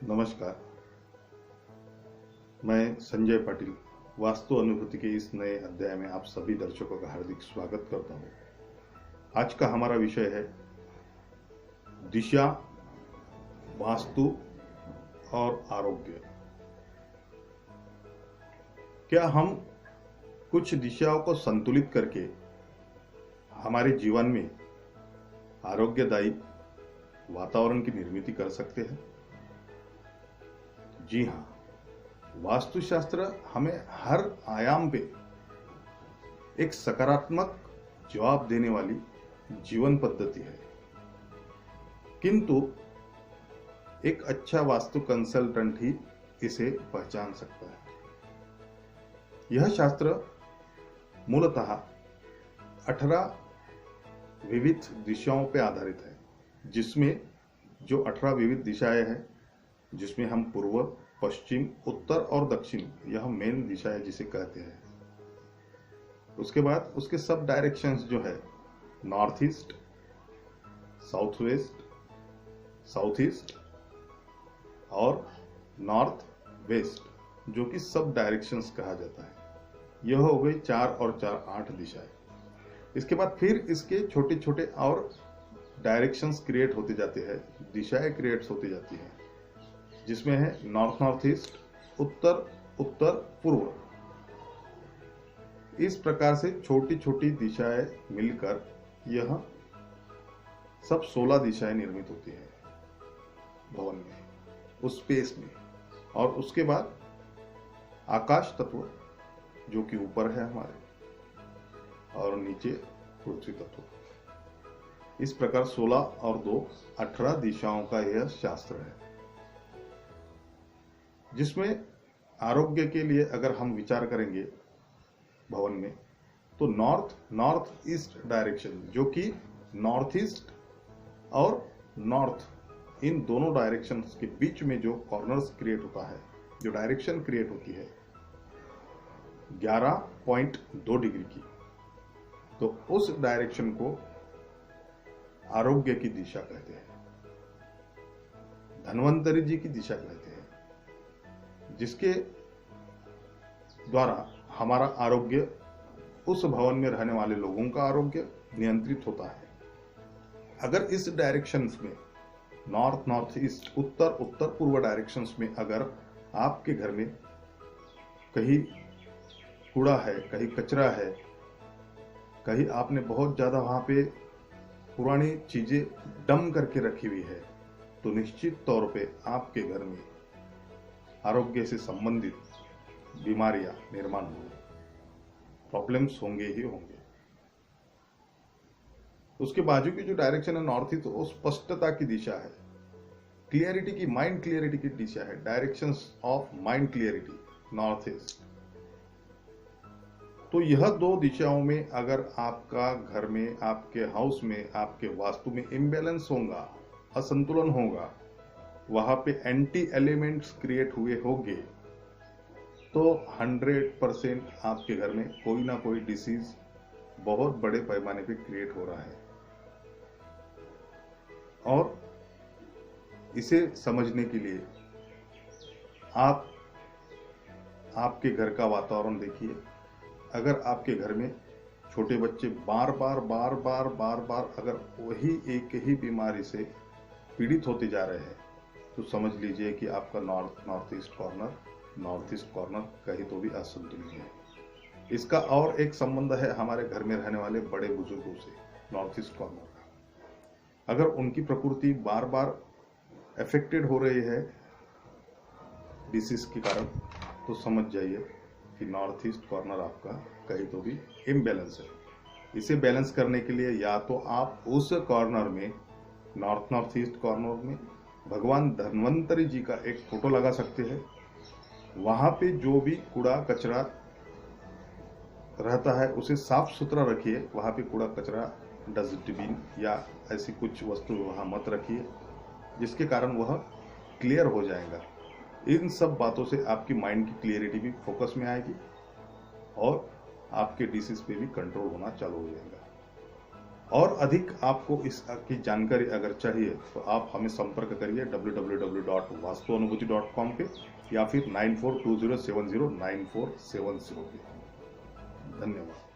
नमस्कार। मैं संजय पाटिल वास्तु अनुभूति के इस नए अध्याय में आप सभी दर्शकों का हार्दिक स्वागत करता हूं। आज का हमारा विषय है दिशा, वास्तु और आरोग्य। क्या हम कुछ दिशाओं को संतुलित करके हमारे जीवन में आरोग्यदायी वातावरण की निर्मित कर सकते हैं? जी हाँ, वास्तुशास्त्र हमें हर आयाम पे एक सकारात्मक जवाब देने वाली जीवन पद्धति है, किंतु एक अच्छा वास्तु कंसल्टेंट ही इसे पहचान सकता है। यह शास्त्र मूलतः 18 विविध दिशाओं पे आधारित है, जिसमें जो 18 विविध दिशाएं हैं, जिसमें हम पूर्व, पश्चिम, उत्तर और दक्षिण, यह मेन दिशा है जिसे कहते हैं। उसके बाद उसके सब डायरेक्शंस जो है north east, south west, south east और नॉर्थ वेस्ट, जो कि सब डायरेक्शंस कहा जाता है। यह हो गई 4 और 4 8 दिशाएं। इसके बाद फिर इसके छोटे छोटे और डायरेक्शंस क्रिएट होते जाते हैं, दिशाएं क्रिएट होती जाती हैं, जिसमें है north north east, Uttar Uttar पूर्व। इस प्रकार से छोटी छोटी दिशाएं मिलकर यह सब 16 दिशाएं निर्मित होती है भवन में, उस स्पेस में। और उसके बाद आकाश तत्व जो कि ऊपर है हमारे, और नीचे पृथ्वी तत्व। इस प्रकार 16 और 2 18 दिशाओं का यह शास्त्र है, जिसमें आरोग्य के लिए अगर हम विचार करेंगे भवन में, तो नॉर्थ ईस्ट डायरेक्शन, जो कि नॉर्थ ईस्ट और नॉर्थ, इन दोनों डायरेक्शंस के बीच में जो कॉर्नर्स क्रिएट होता है, जो डायरेक्शन क्रिएट होती है 11.2 डिग्री की, तो उस डायरेक्शन को आरोग्य की दिशा कहते हैं, धन्वंतरी जी की दिशा कहते हैं, जिसके द्वारा हमारा आरोग्य, उस भवन में रहने वाले लोगों का आरोग्य नियंत्रित होता है। अगर इस डायरेक्शंस में north north east, Uttar Uttar पूर्व डायरेक्शंस में अगर आपके घर में कहीं कूड़ा है, कहीं कचरा है, कहीं आपने बहुत ज्यादा वहां पे पुरानी चीजें डम करके रखी हुई है, तो निश्चित तौर पे आपके घर में आरोग्य से संबंधित बीमारियां निर्माण होंगी, प्रॉब्लम्स होंगे ही होंगे। उसके बाजू की जो डायरेक्शन है नॉर्थ ईस्ट, वो स्पष्टता की दिशा है, क्लियरिटी की, माइंड क्लियरिटी की दिशा है, directions of mind clarity, north east. तो यह 2 दिशाओं में अगर आपका घर में, आपके हाउस में, आपके वास्तु में इम्बैलेंस होगा, असंतुलन होगा, वहां पे एंटी एलिमेंट्स क्रिएट हुए होंगे, तो 100% आपके घर में कोई ना कोई डिसीज बहुत बड़े पैमाने पे क्रिएट हो रहा है। और इसे समझने के लिए आप आपके घर का वातावरण देखिए। अगर आपके घर में छोटे बच्चे बार बार अगर वही एक ही बीमारी से पीड़ित होते जा रहे हैं, तो समझ लीजिए कि आपका नॉर्थ ईस्ट कॉर्नर कहीं तो भी असंतुलित है। इसका और एक संबंध है हमारे घर में रहने वाले बड़े बुजुर्गों से, नॉर्थ ईस्ट कॉर्नर का। अगर उनकी प्रकृति बार बार अफेक्टेड हो रही है डिसीज के कारण, तो समझ जाइए कि नॉर्थ ईस्ट कॉर्नर आपका कहीं तो भी इम्बैलेंस है। इसे बैलेंस करने के लिए या तो आप उस कॉर्नर में, नॉर्थ ईस्ट कॉर्नर में, भगवान धन्वंतरी जी का एक फोटो लगा सकते हैं। वहां पे जो भी कूड़ा कचरा रहता है उसे साफ सुथरा रखिए। वहां पे कूड़ा कचरा, डस्टबिन या ऐसी कुछ वस्तु वहां मत रखिए, जिसके कारण वह क्लियर हो जाएगा। इन सब बातों से आपकी माइंड की क्लियरिटी भी फोकस में आएगी और आपके डिसीज पे भी कंट्रोल होना चालू हो जाएगा। और अधिक आपको इसकी जानकारी अगर चाहिए तो आप हमें संपर्क करिए www.vastuanubhuti.com पे या फिर 9420709470 पे। धन्यवाद।